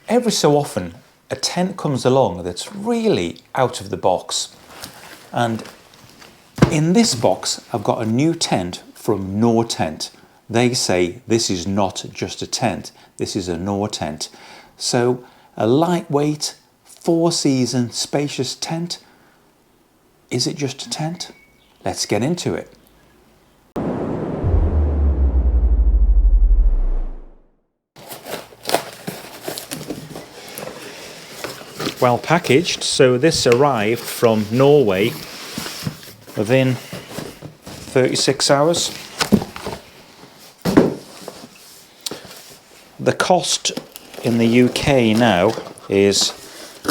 every so often a tent comes along that's really out of the box. And in this box, I've got a new tent from Nortent. They say this is not just a tent, this is a Nortent. So a lightweight, 4-season, spacious tent. Is it just a tent? Let's get into it. Well packaged, so this arrived from Norway within 36 hours. The cost in the UK now is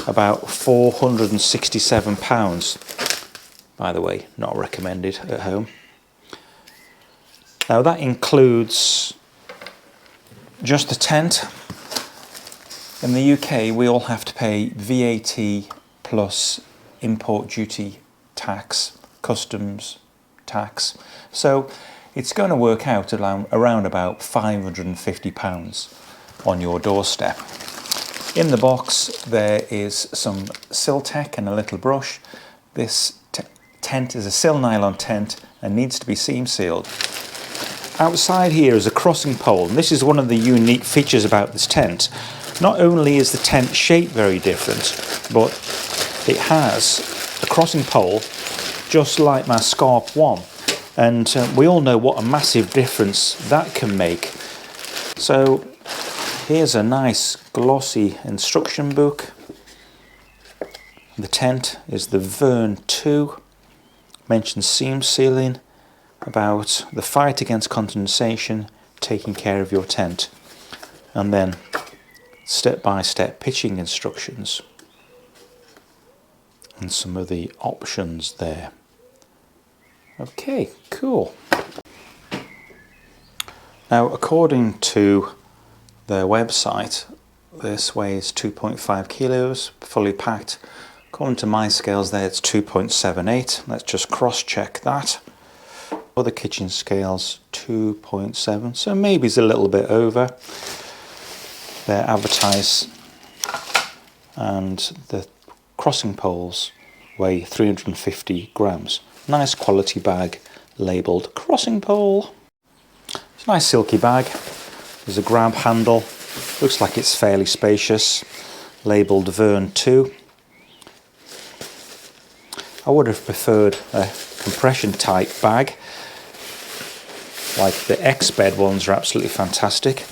about £467. By the way, not recommended at home. Now that includes just the tent. In the UK, we all have to pay VAT plus import duty tax, customs tax. So it's going to work out around about £550 on your doorstep. In the box, there is some Siltec and a little brush. This tent is a sil nylon tent and needs to be seam sealed. Outside here is a crossing pole, and this is one of the unique features about this tent. Not only is the tent shape very different, but it has a crossing pole just like my Scarp 1. And we all know what a massive difference that can make. So here's a nice glossy instruction book. The tent is the VERN 2. Mentions seam sealing, about the fight against condensation, taking care of your tent. And then step-by-step pitching instructions and some of the options there. Okay, cool. Now, according to their website, this weighs 2.5 kilos, fully packed. According to my scales there, it's 2.78. Let's just cross-check that. Other kitchen scales, 2.7, so maybe it's a little bit over. They're advertised, and the crossing poles weigh 350 grams. Nice quality bag labelled crossing pole. It's a nice silky bag. There's a grab handle. Looks like it's fairly spacious. Labelled VERN 2. I would have preferred a compression type bag. Like the X-Bed ones are absolutely fantastic.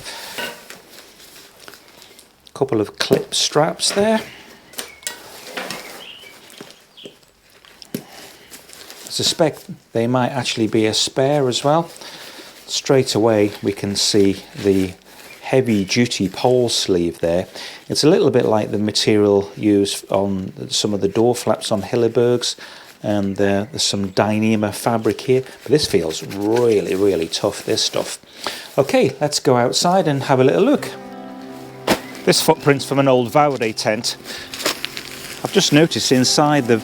Couple of clip straps there. I suspect they might actually be a spare as well. Straight away we can see the heavy duty pole sleeve there. It's a little bit like the material used on some of the door flaps on Hillebergs, and there's some Denier fabric here, but this feels really, really tough, this stuff. Okay, let's go outside and have a little look. This footprint's from an old Vaude tent. I've just noticed inside the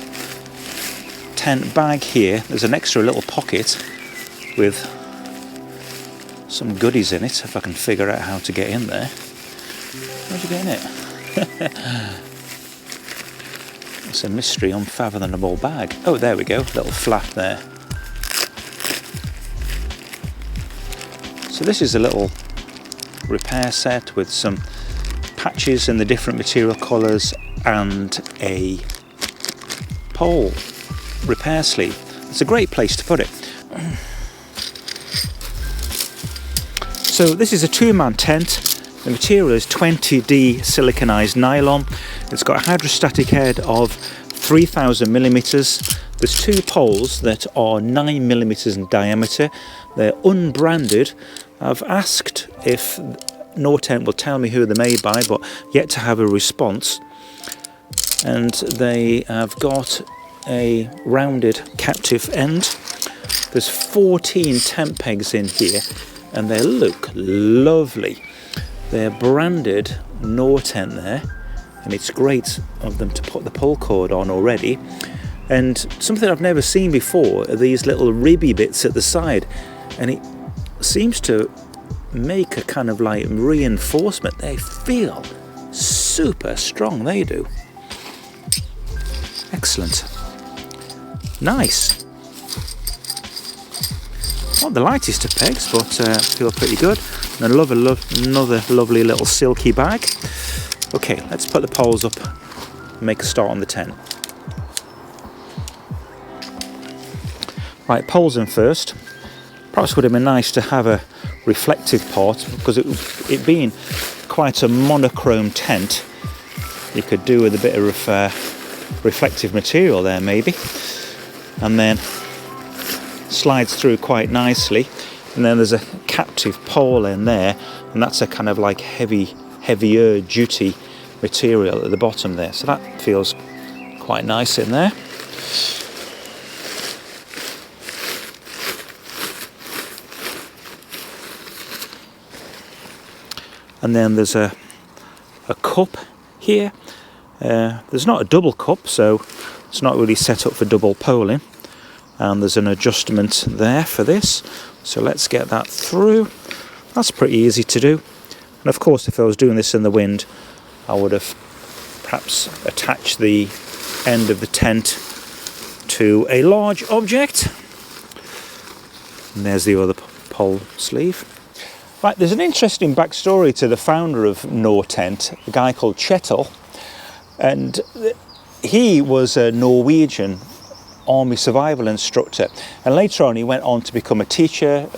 tent bag here, there's an extra little pocket with some goodies in it, if I can figure out how to get in there. How'd you get in it? It's a mystery, unfathomable bag. Oh, there we go, little flap there. So this is a little repair set with some patches in the different material colours and a pole repair sleeve. It's a great place to put it. So this is a 2-man tent. The material is 20D siliconized nylon. It's got a hydrostatic head of 3000 millimeters. There's 2 poles that are 9 millimeters in diameter. They're unbranded. I've asked if Nortent will tell me who they're made by, but yet to have a response. And they have got a rounded captive end. There's 14 tent pegs in here, and they look lovely. They're branded Nortent there, and it's great of them to put the pull cord on already. And something I've never seen before are these little ribby bits at the side, and it seems to make a kind of like reinforcement. They feel super strong, they do. Excellent. Nice. Not the lightest of pegs, but feel pretty good. And I love another lovely little silky bag. Okay, let's put the poles up and make a start on the tent. Right, poles in first. Perhaps would have been nice to have a reflective part, because it being quite a monochrome tent, you could do with a bit of reflective material there maybe, and then slides through quite nicely. And then there's a captive pole in there, and that's a kind of like heavier duty material at the bottom there, so that feels quite nice in there. And then there's a cup here. There's not a double cup, so it's not really set up for double poling. And there's an adjustment there for this, so let's get that through. That's pretty easy to do. And of course, if I was doing this in the wind, I would have perhaps attached the end of the tent to a large object. And there's the other pole sleeve. Right, there's an interesting backstory to the founder of Nortent, a guy called Kjetil, and he was a Norwegian army survival instructor, and later on he went on to become a teacher,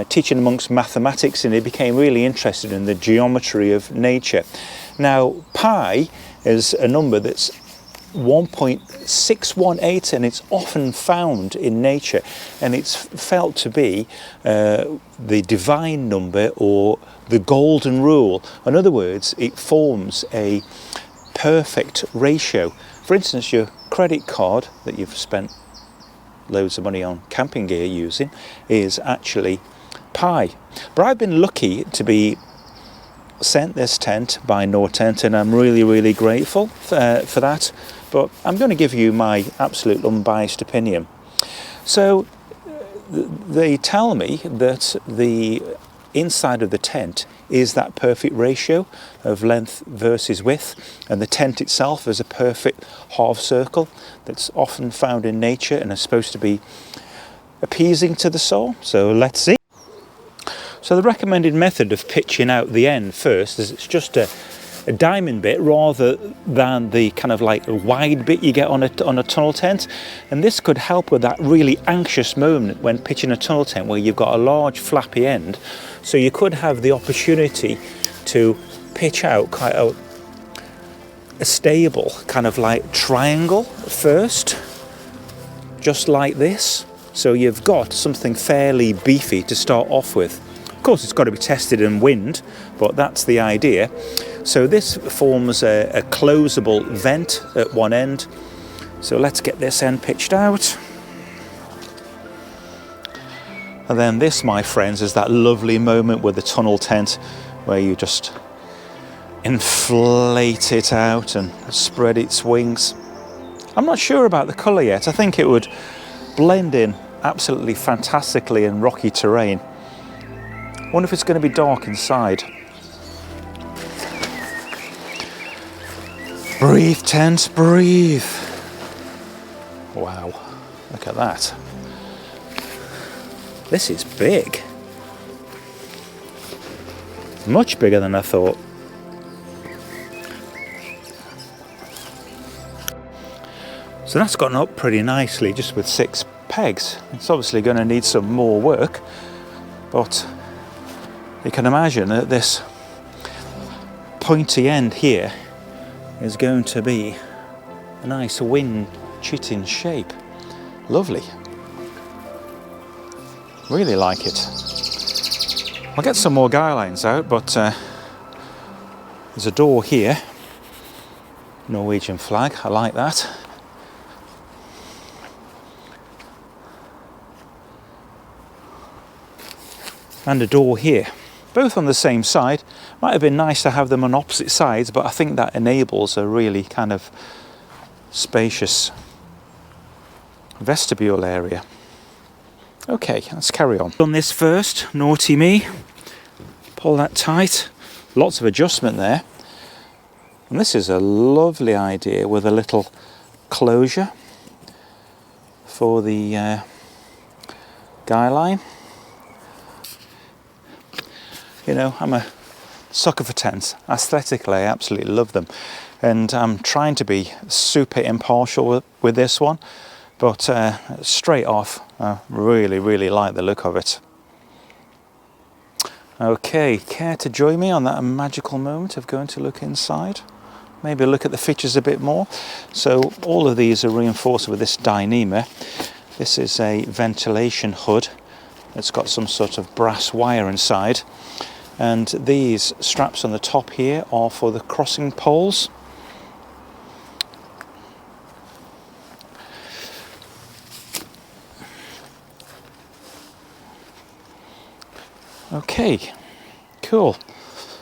teaching amongst mathematics, and he became really interested in the geometry of nature. Now, pi is a number that's 1.618, and it's often found in nature, and it's felt to be the divine number, or the golden rule. In other words, it forms a perfect ratio. For instance, your credit card that you've spent loads of money on camping gear using is actually pi. But I've been lucky to be sent this tent by Nortent, and I'm really grateful for that. But I'm going to give you my absolute unbiased opinion. So they tell me that the inside of the tent is that perfect ratio of length versus width, and the tent itself is a perfect half circle that's often found in nature and is supposed to be appeasing to the soul. So let's see. So the recommended method of pitching out the end first is it's just a diamond bit rather than the kind of like wide bit you get on a tunnel tent, and this could help with that really anxious moment when pitching a tunnel tent where you've got a large flappy end. So you could have the opportunity to pitch out quite a stable kind of like triangle first, just like this. So you've got something fairly beefy to start off with. Of course, it's got to be tested in wind, but that's the idea. So this forms a closable vent at one end. So let's get this end pitched out. And then this, my friends, is that lovely moment with the tunnel tent where you just inflate it out and spread its wings. I'm not sure about the colour yet. I think it would blend in absolutely fantastically in rocky terrain. I wonder if it's going to be dark inside. Breathe, tent, breathe. Wow, look at that. This is big. Much bigger than I thought. So that's gotten up pretty nicely just with 6 pegs. It's obviously going to need some more work, but you can imagine that this pointy end here is going to be a nice wing chitting shape. Lovely. Really like it. I'll get some more guy lines out, but there's a door here. Norwegian flag, I like that. And a door here, both on the same side. Might have been nice to have them on opposite sides, but I think that enables a really kind of spacious vestibule area. Okay, let's carry on. Done this first, naughty me. Pull that tight. Lots of adjustment there. And this is a lovely idea with a little closure for the guy line. You know, I'm a sucker for tents. Aesthetically, I absolutely love them. And I'm trying to be super impartial with this one. But straight off, I really, really like the look of it. Okay, care to join me on that magical moment of going to look inside? Maybe look at the features a bit more. So all of these are reinforced with this Denier. This is a ventilation hood. It's got some sort of brass wire inside. And these straps on the top here are for the crossing poles. Okay, cool.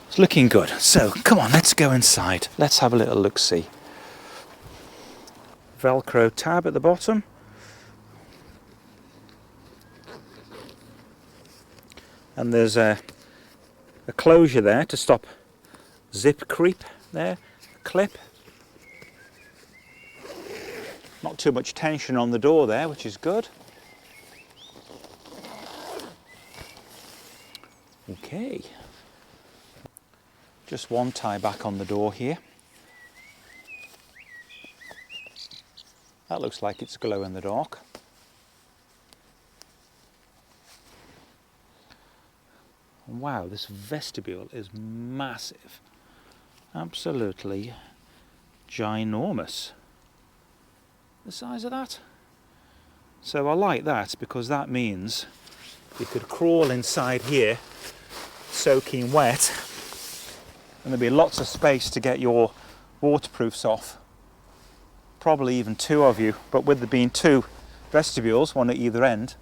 It's looking good. So come on, let's go inside. Let's have a little look-see. Velcro tab at the bottom. And there's a closure there to stop zip creep there, clip. Not too much tension on the door there, which is good. Okay. Just one tie back on the door here. That looks like it's glow in the dark. Wow, this vestibule is massive. Absolutely ginormous. The size of that. So I like that because that means you could crawl inside here soaking wet and there'll be lots of space to get your waterproofs off. Probably even two of you, but with there being two vestibules, one at either end,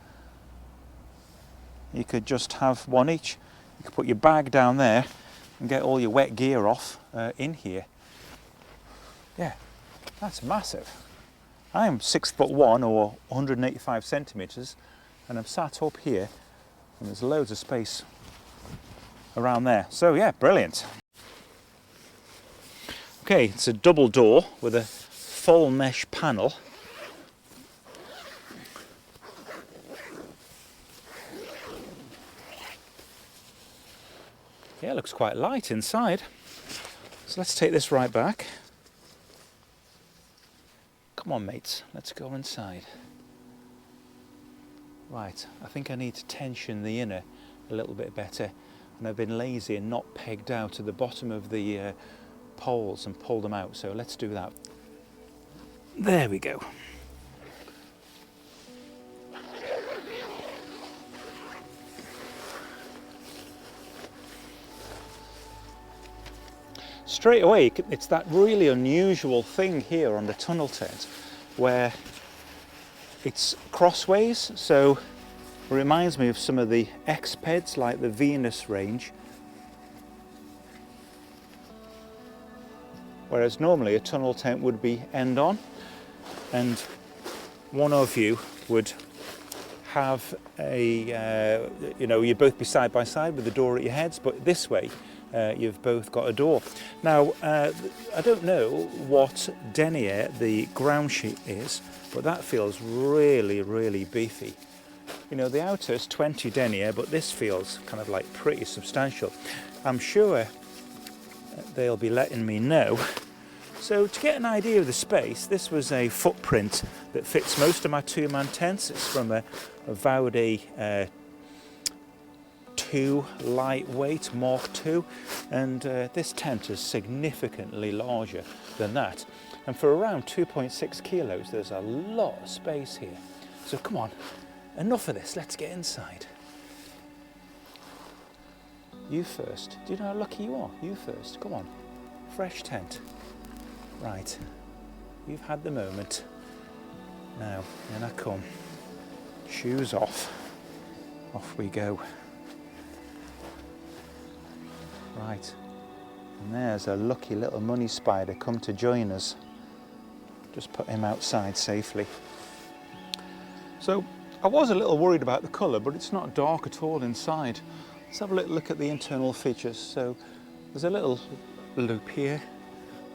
you could just have one each. You could put your bag down there and get all your wet gear off in here. Yeah, that's massive. I'm 6'1" or 185 centimetres and I'm sat up here and there's loads of space around there. So yeah, brilliant. Okay, it's a double door with a full mesh panel. Yeah, it looks quite light inside. So let's take this right back. Come on, mates, let's go inside. Right, I think I need to tension the inner a little bit better. And I've been lazy and not pegged out at the bottom of the poles and pulled them out. So let's do that. There we go. Straight away, it's that really unusual thing here on the tunnel tent where it's crossways, so it reminds me of some of the X-Peds like the Venus range, whereas normally a tunnel tent would be end on and one of you would have a, you'd both be side by side with the door at your heads, but this way you've both got a door. Now, I don't know what Denier the ground sheet is, but that feels really, really beefy. You know, the outer is 20 Denier, but this feels kind of like pretty substantial. I'm sure they'll be letting me know. So to get an idea of the space, this was a footprint that fits most of my two-man tents. It's from a Vaude 2 lightweight Mark II, and this tent is significantly larger than that. And for around 2.6 kilos, there's a lot of space here. So come on, enough of this, let's get inside. You first. Do you know how lucky you are? You first, come on. Fresh tent. Right, you've had the moment. Now, in I come. Shoes off. Off we go. Right, and there's a lucky little money spider come to join us. Just put him outside safely. So, I was a little worried about the colour, but it's not dark at all inside. Let's have a little look at the internal features. So, there's a little loop here.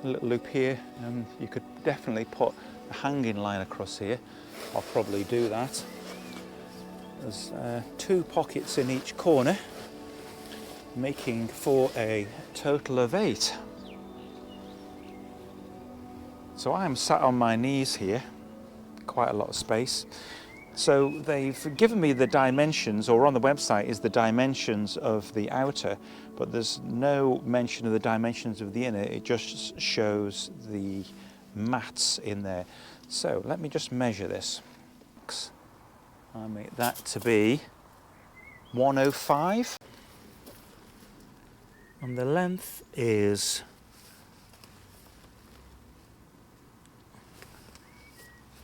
a little loop here, and you could definitely put a hanging line across here. I'll probably do that. There's 2 pockets in each corner, making for a total of 8. So I'm sat on my knees here, quite a lot of space. So they've given me the dimensions, or on the website is the dimensions of the outer, but there's no mention of the dimensions of the inner. It just shows the mats in there. So let me just measure this. I make that to be 105. And the length is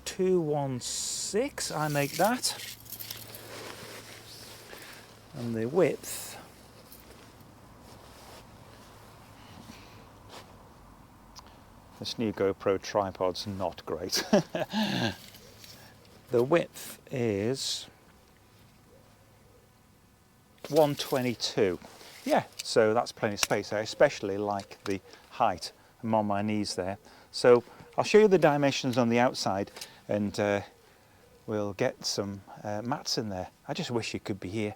216, I make that. And the width this new GoPro tripod's not great. The width is 122. Yeah, so that's plenty of space. I especially like the height. I'm on my knees there. So I'll show you the dimensions on the outside, and we'll get some mats in there. I just wish you could be here.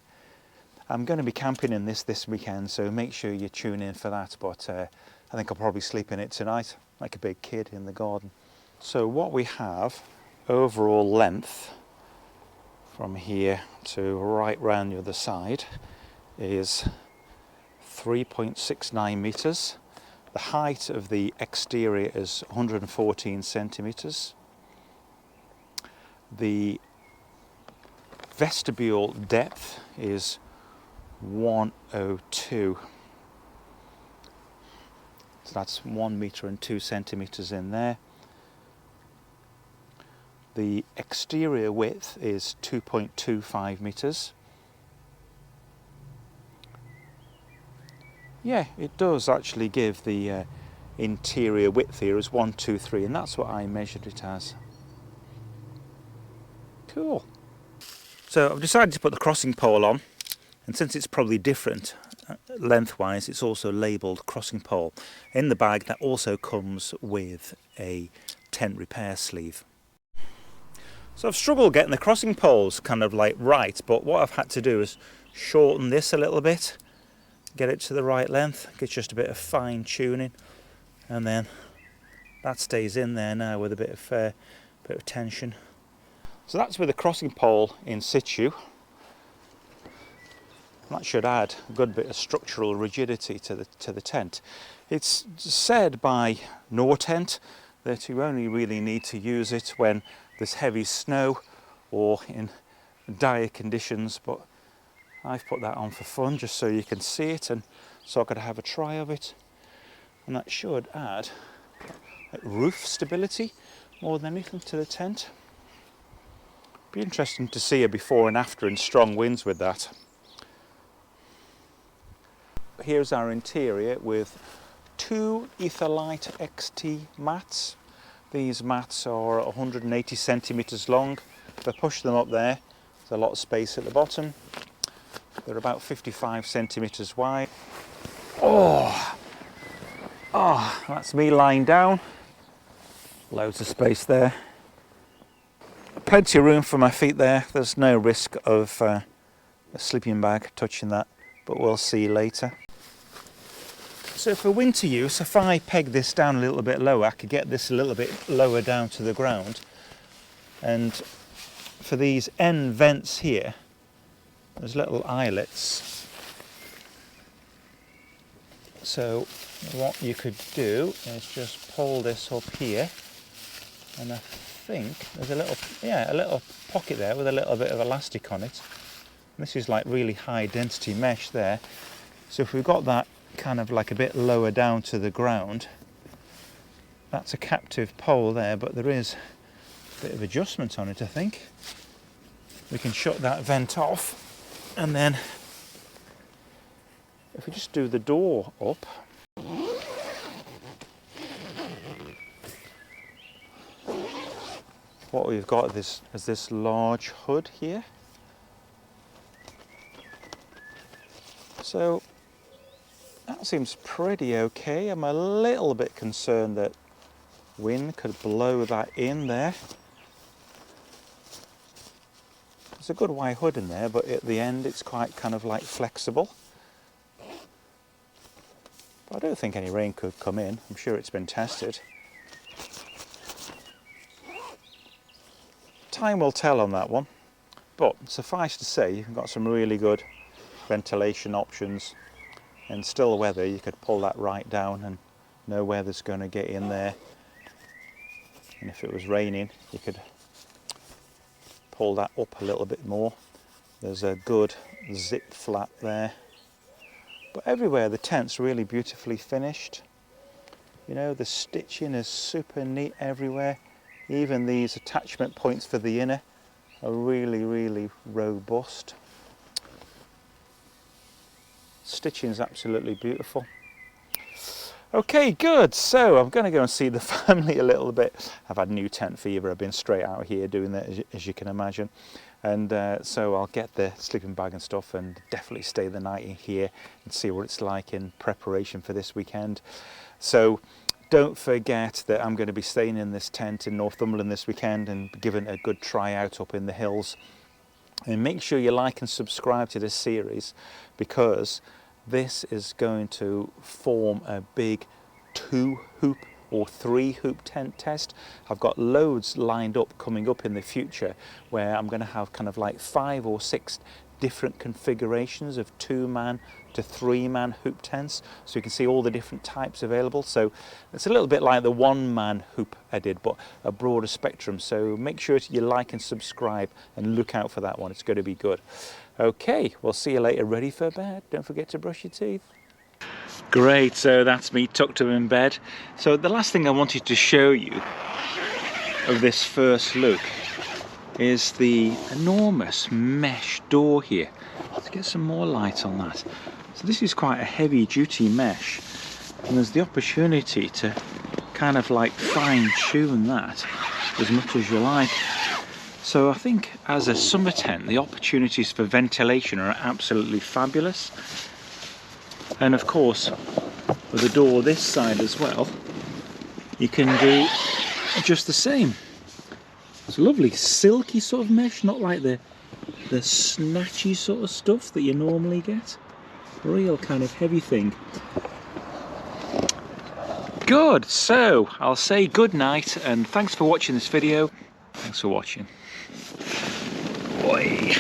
I'm going to be camping in this weekend, so make sure you tune in for that. But I think I'll probably sleep in it tonight, like a big kid in the garden. So what we have, overall length from here to right round the other side, is 3.69 meters. The height of the exterior is 114 centimeters. The vestibule depth is 102. So that's 1 meter and 2 centimeters in there. The exterior width is 2.25 meters. Yeah, it does actually give the interior width here as 123, and that's what I measured it as. Cool. So I've decided to put the crossing pole on, and since it's probably different lengthwise, it's also labelled crossing pole. In the bag that also comes with a tent repair sleeve. So I've struggled getting the crossing poles kind of like right, but what I've had to do is shorten this a little bit, get it to the right length, get just a bit of fine tuning, and then that stays in there now with a bit of tension. So that's with the crossing pole in situ. That should add a good bit of structural rigidity to the tent. It's said by Nortent that you only really need to use it when there's heavy snow or in dire conditions, but I've put that on for fun just so you can see it, and so I could have a try of it. And that should add like roof stability more than anything to the tent. Be interesting to see a before and after in strong winds with that. Here's our interior with 2 Etherlite XT mats. These mats are 180 centimeters long. If I push them up there, there's a lot of space at the bottom. They're about 55 centimeters wide. Oh, that's me lying down. Loads of space there. Plenty of room for my feet there. There's no risk of a sleeping bag touching that, but we'll see later. So for winter use, if I peg this down a little bit lower, I could get this a little bit lower down to the ground. And for these end vents here, there's little eyelets. So what you could do is just pull this up here, and I think there's a little pocket there with a little bit of elastic on it. And this is like really high density mesh there. So if we've got that kind of like a bit lower down to the ground, that's a captive pole there, but there is a bit of adjustment on it, I think. We can shut that vent off, and then if we just do the door up, what we've got is this large hood here. So that that seems pretty okay. I'm a little bit concerned that wind could blow that in there. There's a good wide hood in there, but at the end it's quite kind of like flexible. But I don't think any rain could come in. I'm sure it's been tested. Time will tell on that one, but suffice to say you've got some really good ventilation options. In still weather you could pull that right down and no weather's going to get in there, and if it was raining you could pull that up a little bit more. There's a good zip flap there, but everywhere the tent's really beautifully finished. You know, the stitching is super neat everywhere. Even these attachment points for the inner are really robust. Stitching is absolutely beautiful. Okay, good. So I'm going to go and see the family a little bit. I've had new tent fever. I've been straight out here doing that, as you can imagine. And so I'll get the sleeping bag and stuff and definitely stay the night in here and see what it's like in preparation for this weekend. So don't forget that I'm going to be staying in this tent in Northumberland this weekend and giving a good try out up in the hills. And make sure you like and subscribe to this series, because this is going to form a big 2-hoop or 3-hoop tent test. I've got loads lined up coming up in the future where I'm going to have kind of like 5 or 6 different configurations of 2-man to 3-man hoop tents, so you can see all the different types available. So it's a little bit like the 1-man hoop I did, but a broader spectrum. So make sure you like and subscribe and look out for that one. It's going to be good. Okay, we'll see you later. Ready for bed? Don't forget to brush your teeth. Great, so that's me tucked up in bed. So the last thing I wanted to show you of this first look is the enormous mesh door here. Let's get some more light on that. So this is quite a heavy duty mesh, and there's the opportunity to kind of like fine tune that as much as you like. So I think as a summer tent the opportunities for ventilation are absolutely fabulous. And of course with the door this side as well, you can do just the same. It's a lovely silky sort of mesh, not like the snatchy sort of stuff that you normally get. Real kind of heavy thing. Good, so I'll say good night and thanks for watching this video. Thanks for watching. Oi.